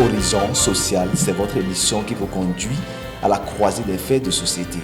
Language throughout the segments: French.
Horizon Social, c'est votre émission qui vous conduit à la croisée des faits de société.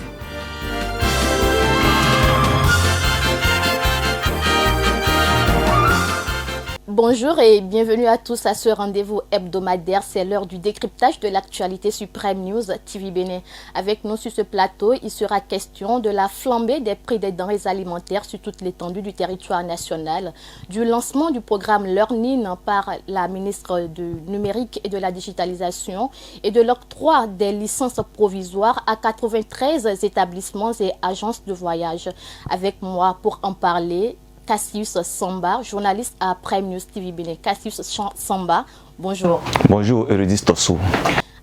Bonjour et bienvenue à tous à ce rendez-vous hebdomadaire. C'est l'heure du décryptage de l'actualité Suprême News TV Bénin. Avec nous sur ce plateau, il sera question de la flambée des prix des denrées alimentaires sur toute l'étendue du territoire national, du lancement du programme Learning par la ministre du Numérique et de la Digitalisation et de l'octroi des licences provisoires à 93 établissements et agences de voyage. Avec moi pour en parler, Cassius Samba, journaliste à Prime News TV Bénin. Cassius Samba, bonjour. Bonjour, Eurydice Tosso.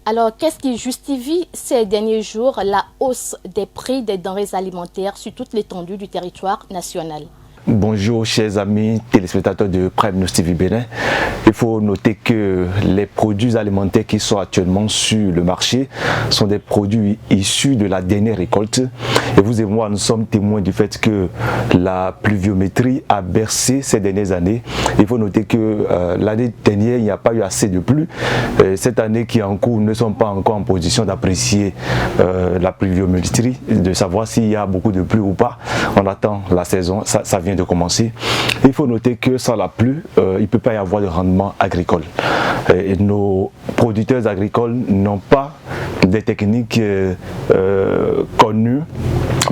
Alors, qu'est-ce qui justifie ces derniers jours la hausse des prix des denrées alimentaires sur toute l'étendue du territoire national? Bonjour chers amis téléspectateurs de Prime News TV Bénin. Il faut noter que les produits alimentaires qui sont actuellement sur le marché sont des produits issus de la dernière récolte. Et vous et moi, nous sommes témoins du fait que la pluviométrie a bercé ces dernières années. Il faut noter que l'année dernière, il n'y a pas eu assez de pluie. Cette année qui est en cours, nous ne sommes pas encore en position d'apprécier la pluviométrie, de savoir s'il y a beaucoup de pluie ou pas. On attend la saison, ça vient de commencer. Il faut noter que sans la pluie, il ne peut pas y avoir de rendement agricole. Et nos producteurs agricoles n'ont pas des techniques connues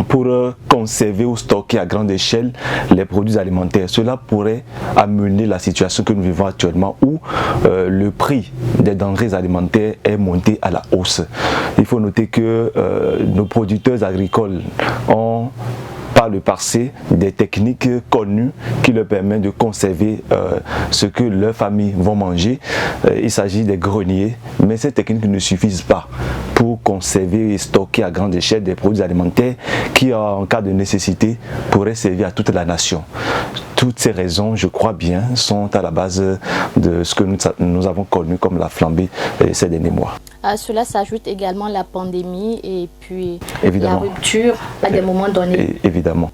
pour conserver ou stocker à grande échelle les produits alimentaires. Cela pourrait amener la situation que nous vivons actuellement où le prix des denrées alimentaires est monté à la hausse. Il faut noter que nos producteurs agricoles ont par le passé des techniques connues qui leur permettent de conserver ce que leurs familles vont manger. Il s'agit des greniers, mais ces techniques ne suffisent pas pour conserver et stocker à grande échelle des produits alimentaires qui, en cas de nécessité, pourraient servir à toute la nation. Toutes ces raisons, je crois bien, sont à la base de ce que nous avons connu comme la flambée ces derniers mois. À cela s'ajoute également la pandémie et puis Évidemment. la rupture à des moments donnés. Évidemment.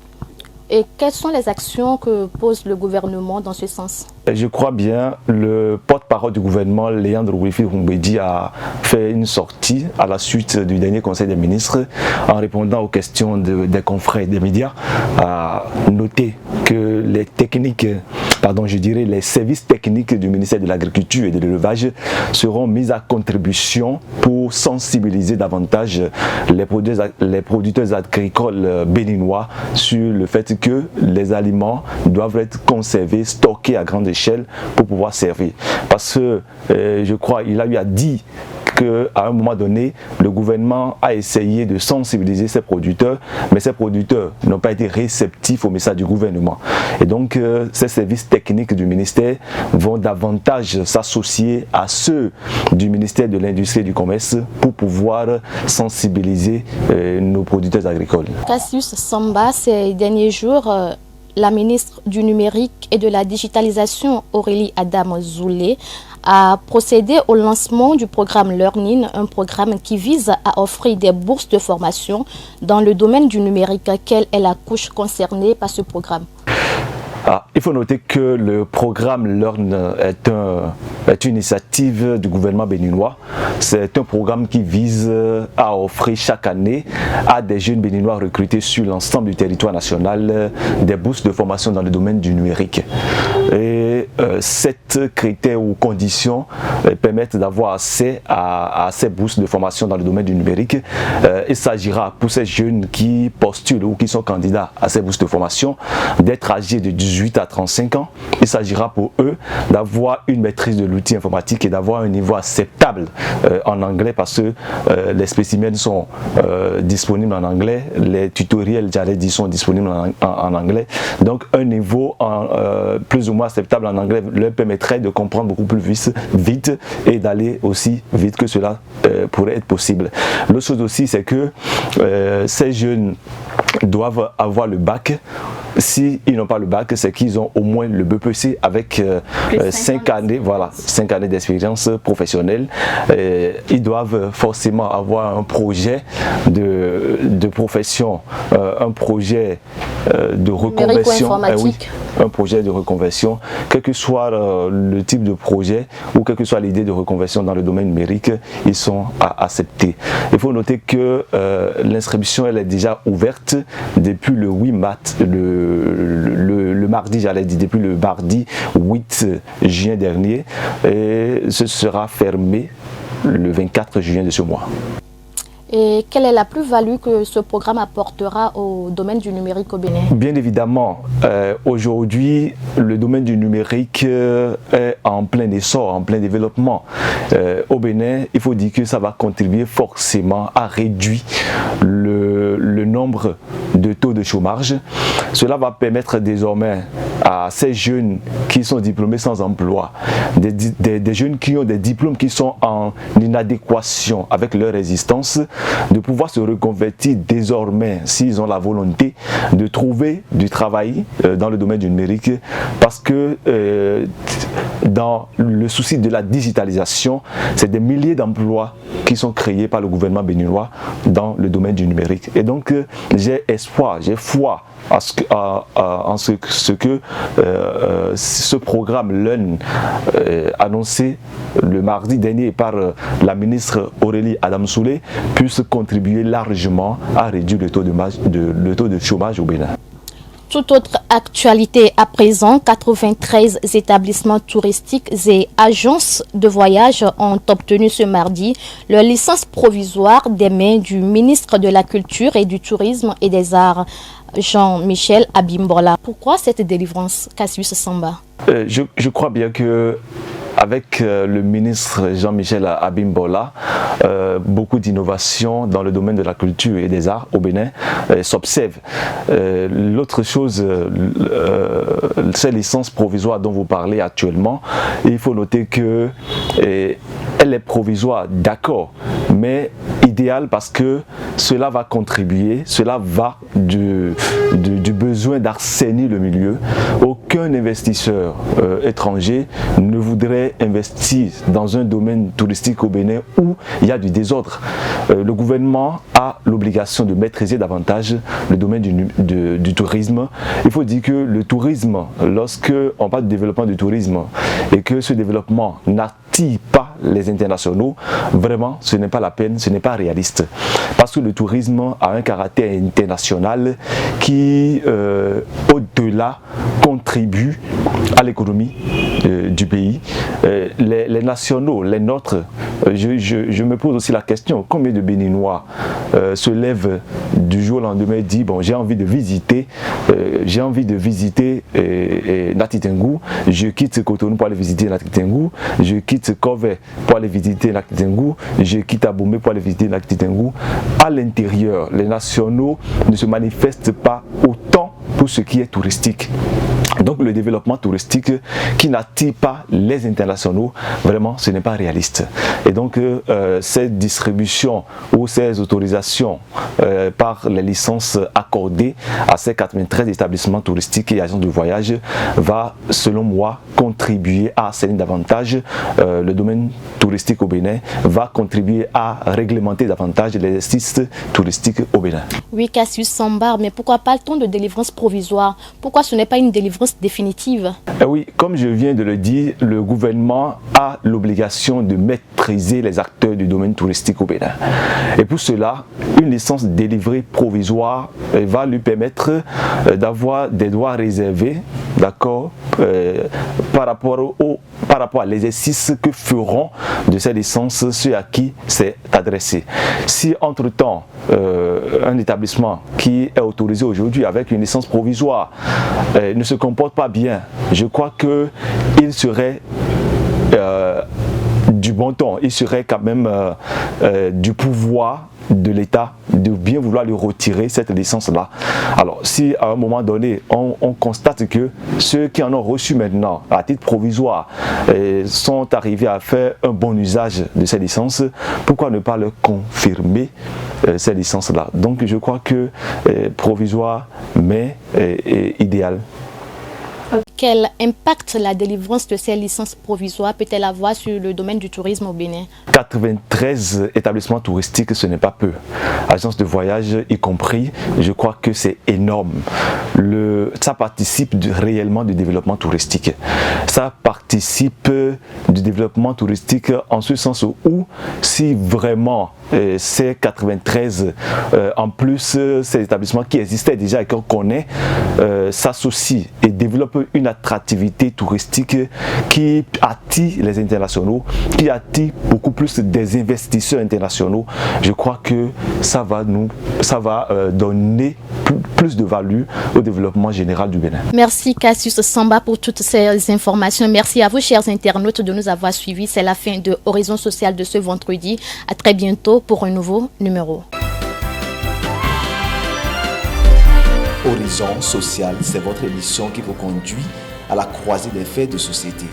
Et quelles sont les actions que pose le gouvernement dans ce sens? Je crois bien, le porte-parole du gouvernement, Léandre Wilfried Humbedi, a fait une sortie à la suite du dernier conseil des ministres en répondant aux questions des confrères des médias, a noté que les techniques, les services techniques du ministère de l'Agriculture et de l'Élevage seront mis à contribution pour sensibiliser davantage les producteurs agricoles béninois sur le fait que les aliments doivent être conservés, stockés à grande échelle pour pouvoir servir. Parce que je crois il a eu à dire qu'à un moment donné, le gouvernement a essayé de sensibiliser ses producteurs, mais ces producteurs n'ont pas été réceptifs au message du gouvernement. Et donc, ces services techniques du ministère vont davantage s'associer à ceux du ministère de l'Industrie et du Commerce pour pouvoir sensibiliser nos producteurs agricoles. Cassius Samba, ces derniers jours, la ministre du Numérique et de la Digitalisation, Aurélie Adam Zoulé, a procédé au lancement du programme Learning, un programme qui vise à offrir des bourses de formation dans le domaine du numérique. Quelle est la couche concernée par ce programme? Il faut noter que le programme Learn est une initiative du gouvernement béninois. C'est un programme qui vise à offrir chaque année à des jeunes béninois recrutés sur l'ensemble du territoire national des bourses de formation dans le domaine du numérique. Et cette critères ou conditions permettent d'avoir accès à ces bourses de formation dans le domaine du numérique. Il s'agira pour ces jeunes qui postulent ou qui sont candidats à ces bourses de formation d'être âgés de 18 à 35 ans. Il s'agira pour eux d'avoir une maîtrise de l'outil informatique et d'avoir un niveau acceptable en anglais parce que les spécimens sont disponibles en anglais, les tutoriels, j'allais dire, sont disponibles en anglais. Donc un niveau plus ou moins acceptable en anglais leur permettrait de comprendre beaucoup plus vite et d'aller aussi vite que cela pourrait être possible. L'autre chose aussi, c'est que ces jeunes doivent avoir le bac. S'ils n'ont pas le bac, c'est qu'ils ont au moins le BPC avec 5 années, voilà, 5 années d'expérience professionnelle. Ils doivent forcément avoir un projet de profession, un projet de reconversion. un projet de reconversion, quel que soit le type de projet ou quelle que soit l'idée de reconversion dans le domaine numérique, ils sont acceptés. Il faut noter que l'inscription elle est déjà ouverte depuis le 8 mars, le mardi, j'allais dire, depuis le mardi 8 juin dernier, et ce sera fermé le 24 juin de ce mois. Et quelle est la plus-value que ce programme apportera au domaine du numérique au Bénin? Bien évidemment, aujourd'hui, le domaine du numérique est en plein essor, en plein développement. Au Bénin, il faut dire que ça va contribuer forcément à réduire le nombre de taux de chômage. Cela va permettre désormais à ces jeunes qui sont diplômés sans emploi, des jeunes qui ont des diplômes qui sont en inadéquation avec leur existence, de pouvoir se reconvertir désormais, s'ils ont la volonté, de trouver du travail dans le domaine du numérique, parce que dans le souci de la digitalisation, c'est des milliers d'emplois qui sont créés par le gouvernement béninois dans le domaine du numérique. Et donc j'ai espoir, j'ai foi en ce que ce programme Learn annoncé le mardi dernier par la ministre Aurélie Adamsoulé puisse contribuer largement à réduire le taux de chômage au Bénin. Toute autre actualité à présent, 93 établissements touristiques et agences de voyage ont obtenu ce mardi leur licence provisoire des mains du ministre de la Culture et du Tourisme et des Arts, Jean-Michel Abimbola. Pourquoi cette délivrance, Cassius Samba? Je crois bien que avec le ministre Jean-Michel Abimbola, beaucoup d'innovations dans le domaine de la culture et des arts au Bénin s'observent. L'autre chose, ces licences provisoires dont vous parlez actuellement, il faut noter que elle est provisoire, d'accord, mais idéale parce que cela va contribuer, cela va du besoin d'assainir le milieu. Aucun investisseur étranger ne voudrait investir dans un domaine touristique au Bénin où il y a du désordre. Le gouvernement a l'obligation de maîtriser davantage le domaine du tourisme. Il faut dire que le tourisme, lorsque on parle de développement du tourisme et que ce développement n'attire pas les internationaux, vraiment ce n'est pas la peine, ce n'est pas réaliste. Parce que le tourisme a un caractère international qui, au-delà, contribue à l'économie du pays. Les nationaux, les nôtres, je me pose aussi la question, combien de Béninois se lèvent du jour au lendemain et disent bon, j'ai envie de visiter Nati Tengou, je quitte Cotonou pour aller visiter Nati Tengou, je quitte Kové pour aller visiter Nati Tengou, je quitte Abomey pour aller visiter Nati Tengou. À l'intérieur, les nationaux ne se manifestent pas autant pour ce qui est touristique. Donc le développement touristique qui n'attire pas les internationaux, vraiment ce n'est pas réaliste. Et donc cette distribution ou ces autorisations par les licences accordées à ces 93 établissements touristiques et agences de voyage va, selon moi, contribuer à assainir davantage le domaine touristique au Bénin, va contribuer à réglementer davantage l'exercice touristique au Bénin. Oui, Cassius Sambar, mais pourquoi parle-t-on de délivrance provisoire? Pourquoi ce n'est pas une délivrance définitive? Oui, comme je viens de le dire, le gouvernement a l'obligation de maîtriser les acteurs du domaine touristique au Bénin. Et pour cela, une licence délivrée provisoire va lui permettre d'avoir des droits réservés, d'accord, par rapport à l'exercice que feront de ces licences ceux à qui c'est adressé. Si entre-temps, un établissement qui est autorisé aujourd'hui avec une licence provisoire ne se comporte pas bien, je crois qu'il serait du bon ton, il serait quand même du pouvoir de l'État de bien vouloir lui retirer cette licence-là. Alors, si à un moment donné, on constate que ceux qui en ont reçu maintenant à titre provisoire sont arrivés à faire un bon usage de ces licences, pourquoi ne pas leur confirmer ces licences-là? Donc, je crois que provisoire, mais idéal. Quel impact la délivrance de ces licences provisoires peut-elle avoir sur le domaine du tourisme au Bénin? 93 établissements touristiques, ce n'est pas peu. Agences de voyage y compris, je crois que c'est énorme. Ça participe réellement du développement touristique. Ça participe du développement touristique en ce sens où si vraiment ces 93, en plus ces établissements qui existaient déjà et qu'on connaît, s'associent et développent une attractivité touristique qui attire les internationaux, qui attire beaucoup plus des investisseurs internationaux, je crois que ça va donner plus de value au développement général du Bénin. Merci Cassius Samba pour toutes ces informations. Merci à vous chers internautes de nous avoir suivis. C'est la fin de Horizon Social de ce vendredi. À très bientôt pour un nouveau numéro. Horizon Social, c'est votre émission qui vous conduit à la croisée des faits de société.